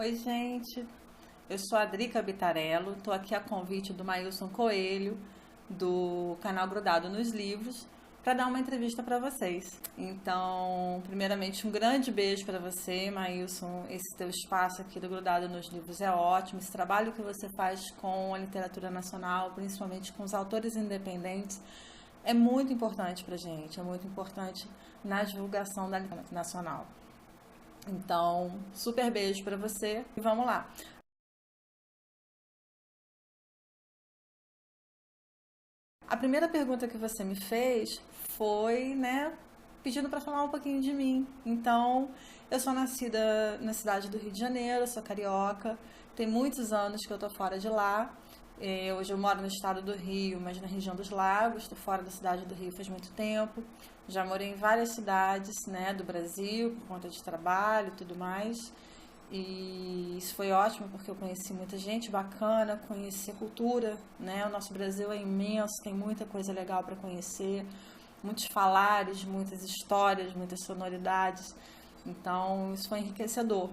Oi, gente. Eu sou a Drica Bitarello, estou aqui a convite do Mailson Coelho, do canal Grudado nos Livros, para dar uma entrevista para vocês. Então, primeiramente, um grande beijo para você, Mailson. Esse teu espaço aqui do Grudado nos Livros é ótimo. Esse trabalho que você faz com a literatura nacional, principalmente com os autores independentes, é muito importante para a gente, é muito importante na divulgação da literatura nacional. Então, super beijo para você e vamos lá. A primeira pergunta que você me fez foi, né, pedindo para falar um pouquinho de mim. Então, eu sou nascida na cidade do Rio de Janeiro, sou carioca, tem muitos anos que eu tô fora de lá. Hoje eu moro no estado do Rio, mas na região dos Lagos, estou fora da cidade do Rio faz muito tempo. Já morei em várias cidades, né, do Brasil, por conta de trabalho e tudo mais. E isso foi ótimo porque eu conheci muita gente bacana, conheci a cultura, né? O nosso Brasil é imenso, tem muita coisa legal para conhecer, muitos falares, muitas histórias, muitas sonoridades. Então, isso foi enriquecedor.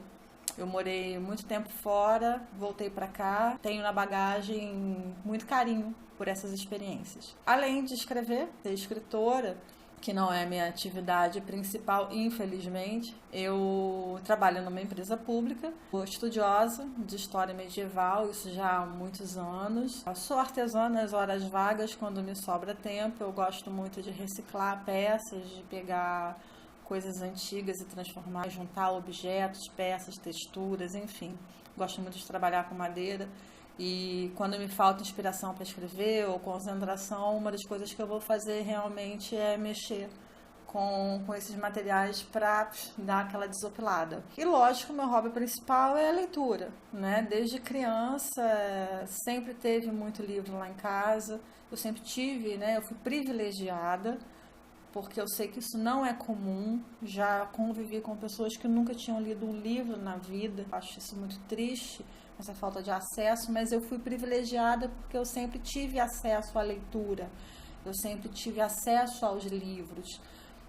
Eu morei muito tempo fora, voltei para cá, tenho na bagagem muito carinho por essas experiências. Além de escrever, ser escritora, que não é a minha atividade principal, infelizmente. Eu trabalho numa empresa pública, sou estudiosa de história medieval, isso já há muitos anos. Eu sou artesã nas horas vagas, quando me sobra tempo. Eu gosto muito de reciclar peças, de pegar coisas antigas e transformar, juntar objetos, peças, texturas, enfim. Gosto muito de trabalhar com madeira. E quando me falta inspiração para escrever ou concentração, uma das coisas que eu vou fazer realmente é mexer com esses materiais para dar aquela desopilada. E lógico, meu hobby principal é a leitura, né? Desde criança, sempre teve muito livro lá em casa. Eu sempre tive, né? Eu fui privilegiada, porque eu sei que isso não é comum. Já convivi com pessoas que nunca tinham lido um livro na vida. Acho isso muito triste, essa falta de acesso, mas eu fui privilegiada porque eu sempre tive acesso à leitura, eu sempre tive acesso aos livros.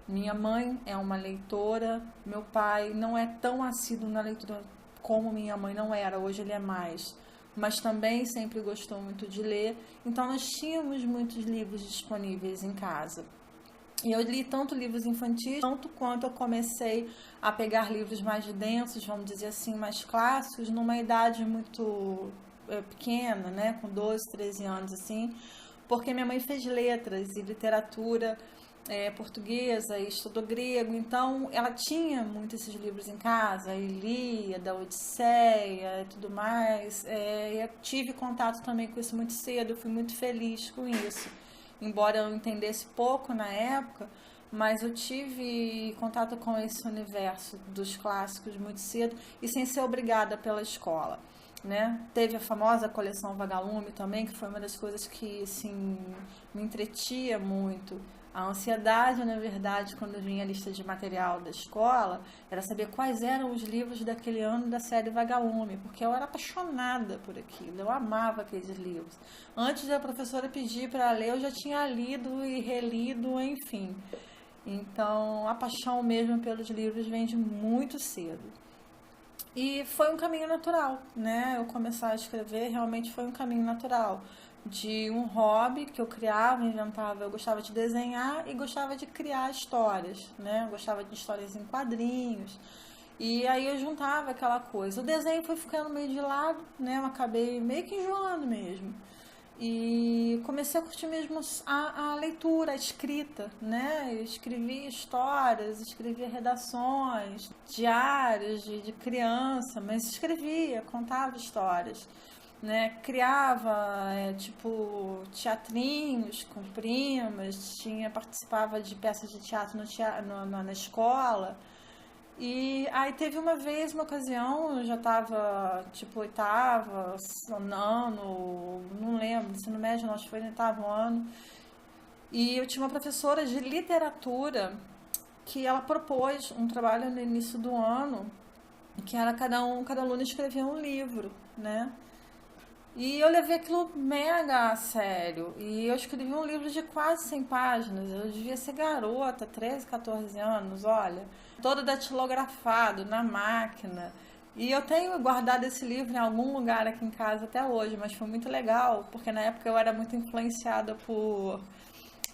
Minha mãe é uma leitora, meu pai não é tão assíduo na leitura como minha mãe não era, hoje ele é mais, mas também sempre gostou muito de ler, então nós tínhamos muitos livros disponíveis em casa. E eu li tanto livros infantis, tanto quanto eu comecei a pegar livros mais densos, vamos dizer assim, mais clássicos, numa idade muito pequena, né, com 12, 13 anos, assim, porque minha mãe fez letras e literatura portuguesa e estudou grego, então ela tinha muitos esses livros em casa, a Ilíada, a Odisseia e tudo mais. Eu tive contato também com isso muito cedo, eu fui muito feliz com isso. Embora eu entendesse pouco na época, mas eu tive contato com esse universo dos clássicos muito cedo e sem ser obrigada pela escola, né? Teve a famosa coleção Vagalume também, que foi uma das coisas que, assim, me entretia muito. A ansiedade, na verdade, quando vinha a lista de material da escola, era saber quais eram os livros daquele ano da série Vagalume, porque eu era apaixonada por aquilo, eu amava aqueles livros. Antes da professora pedir para ler, eu já tinha lido e relido, enfim. Então, a paixão mesmo pelos livros vem de muito cedo. E foi um caminho natural, né? Eu começar a escrever realmente foi um caminho natural. De um hobby que eu criava, inventava, eu gostava de desenhar e gostava de criar histórias, né? Eu gostava de histórias em quadrinhos. E aí eu juntava aquela coisa. O desenho foi ficando meio de lado, né? Eu acabei meio que enjoando mesmo. E comecei a curtir mesmo a leitura, a escrita, né? Eu escrevia histórias, escrevia redações, diários de criança, mas escrevia, contava histórias, né? Criava, tipo, teatrinhos com primas, participava de peças de teatro na escola. E aí teve uma vez, uma ocasião, eu já tava, tipo, oitava, ano, não lembro, ensino médio, não, acho que foi no oitavo ano. E eu tinha uma professora de literatura que ela propôs um trabalho no início do ano, que era cada aluno escrevia um livro, né? E eu levei aquilo mega a sério. E eu escrevi um livro de quase 100 páginas. Eu devia ser garota, 13, 14 anos, olha. Todo datilografado, na máquina. E eu tenho guardado esse livro em algum lugar aqui em casa até hoje, mas foi muito legal, porque na época eu era muito influenciada por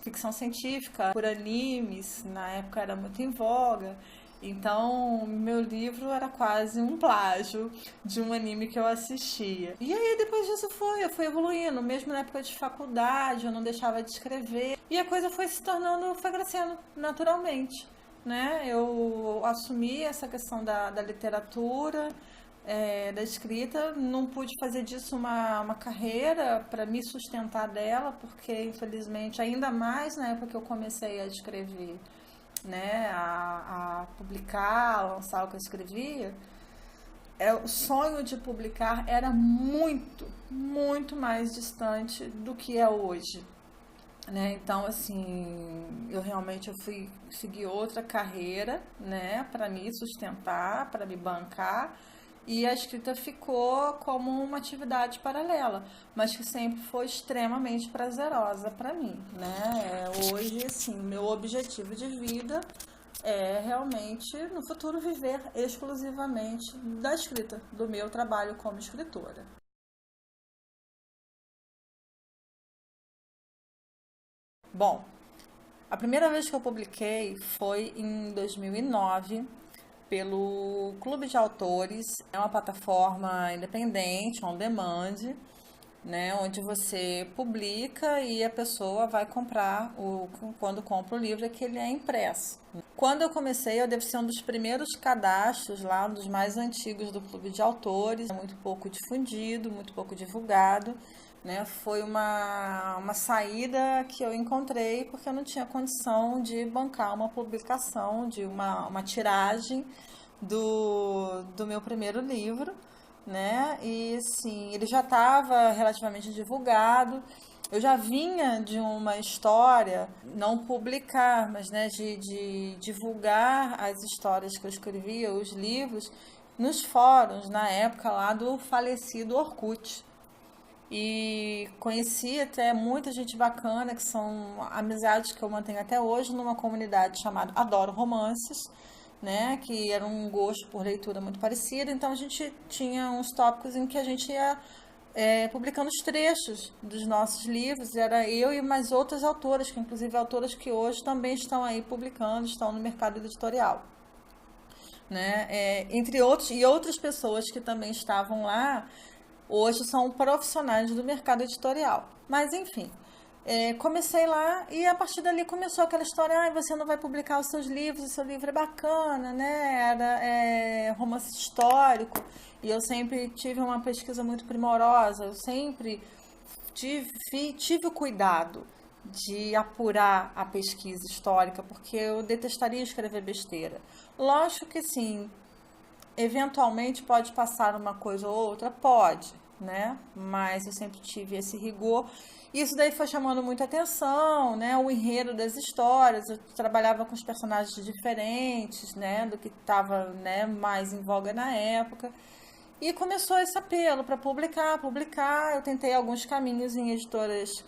ficção científica, por animes, na época era muito em voga. Então, meu livro era quase um plágio de um anime que eu assistia. E aí, depois disso eu fui evoluindo. Mesmo na época de faculdade, eu não deixava de escrever. E a coisa foi se tornando, foi crescendo naturalmente, né? Eu assumi essa questão da literatura, da escrita, não pude fazer disso uma carreira para me sustentar dela, porque infelizmente, ainda mais na época que eu comecei a escrever, né, a publicar, a lançar o que eu escrevia, o sonho de publicar era muito, muito mais distante do que é hoje. Né? Então, assim, eu fui seguir outra carreira, né, para me sustentar, para me bancar, e a escrita ficou como uma atividade paralela, mas que sempre foi extremamente prazerosa para mim, né? Hoje, assim, meu objetivo de vida é realmente, no futuro, viver exclusivamente da escrita, do meu trabalho como escritora. Bom, a primeira vez que eu publiquei foi em 2009 pelo Clube de Autores. É uma plataforma independente, on demand, né, onde você publica e a pessoa vai comprar quando compra o livro é que ele é impresso. Quando eu comecei, eu devo ser um dos primeiros cadastros lá, um dos mais antigos do Clube de Autores, muito pouco difundido, muito pouco divulgado. Né, foi uma saída que eu encontrei porque eu não tinha condição de bancar uma publicação de uma tiragem do meu primeiro livro, né? E sim, ele já estava relativamente divulgado. Eu já vinha de uma história, não publicar, mas né, de divulgar as histórias que eu escrevia, os livros, nos fóruns, na época lá do falecido Orkut. E conheci até muita gente bacana, que são amizades que eu mantenho até hoje, numa comunidade chamada Adoro Romances, né? Que era um gosto por leitura muito parecido. Então a gente tinha uns tópicos em que a gente ia publicando os trechos dos nossos livros. Era eu e mais outras autoras, que inclusive autoras que hoje também estão aí publicando, estão no mercado editorial. Né? Entre outros e outras pessoas que também estavam lá, hoje são profissionais do mercado editorial. Mas, enfim, comecei lá e a partir dali começou aquela história, você não vai publicar os seus livros, o seu livro é bacana, né? Era romance histórico e eu sempre tive uma pesquisa muito primorosa, eu sempre tive o cuidado de apurar a pesquisa histórica, porque eu detestaria escrever besteira. Lógico que sim, eventualmente pode passar uma coisa ou outra, pode, né? Mas eu sempre tive esse rigor. Isso daí foi chamando muita atenção, né? O enredo das histórias. Eu trabalhava com os personagens diferentes, né? Do que estava, né, mais em voga na época. E começou esse apelo para publicar. Eu tentei alguns caminhos em editoras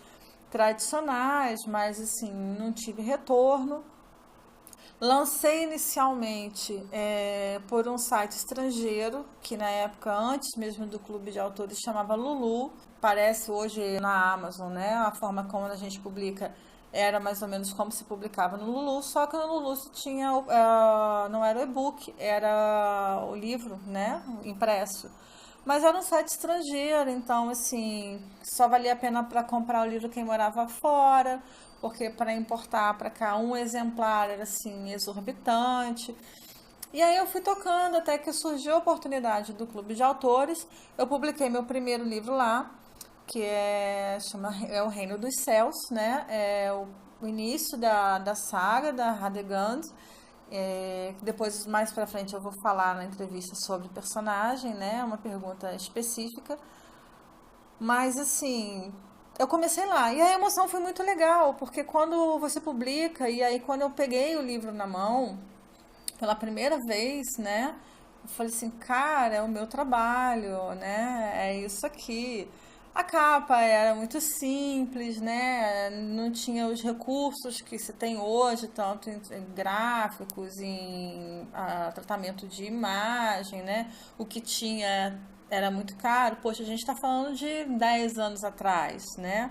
tradicionais, mas assim, não tive retorno. Lancei inicialmente por um site estrangeiro, que na época, antes mesmo do clube de autores, chamava Lulu. Parece hoje na Amazon, né? A forma como a gente publica era mais ou menos como se publicava no Lulu, só que no Lulu tinha, não era o e-book, era o livro, né? Impresso. Mas era um site estrangeiro, então, assim, só valia a pena para comprar o livro quem morava fora, porque para importar para cá um exemplar era, assim, exorbitante. E aí eu fui tocando até que surgiu a oportunidade do Clube de Autores. Eu publiquei meu primeiro livro lá, que é O Reino dos Céus, né? É o início da saga da Radegund. Depois, mais pra frente, eu vou falar na entrevista sobre o personagem, né? Uma pergunta específica. Mas, assim, eu comecei lá. E a emoção foi muito legal, porque quando você publica, e aí quando eu peguei o livro na mão, pela primeira vez, né? Eu falei assim, cara, é o meu trabalho, né? É isso aqui. A capa era muito simples, né? Não tinha os recursos que se tem hoje, tanto em gráficos, em tratamento de imagem, né? O que tinha era muito caro. Poxa, a gente está falando de 10 anos atrás, né?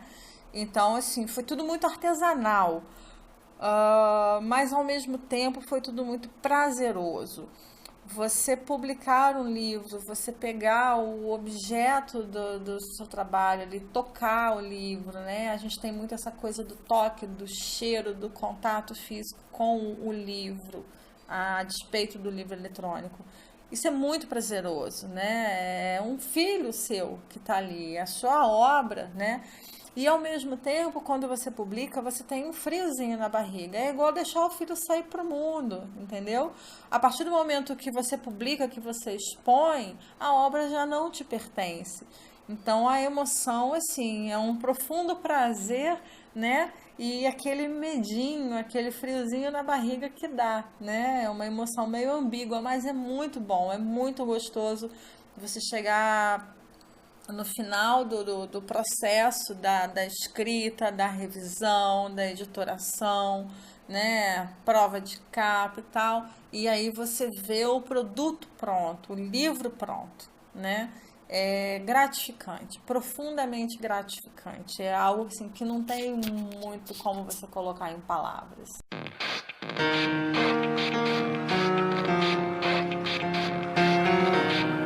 Então, assim, foi tudo muito artesanal. Mas ao mesmo tempo foi tudo muito prazeroso. Você publicar um livro, você pegar o objeto do seu trabalho ali, tocar o livro, né? A gente tem muito essa coisa do toque, do cheiro, do contato físico com o livro, a despeito do livro eletrônico. Isso é muito prazeroso, né? É um filho seu que está ali, é a sua obra, né? E ao mesmo tempo, quando você publica, você tem um friozinho na barriga. É igual deixar o filho sair para o mundo, entendeu? A partir do momento que você publica, que você expõe, a obra já não te pertence. Então a emoção, assim, é um profundo prazer, né? E aquele medinho, aquele friozinho na barriga que dá, né? É uma emoção meio ambígua, mas é muito bom, é muito gostoso você chegar no final do processo da escrita, da revisão, da editoração, né, prova de capa e tal, e aí você vê o produto pronto, o livro pronto, né? É gratificante, profundamente gratificante. É algo assim que não tem muito como você colocar em palavras.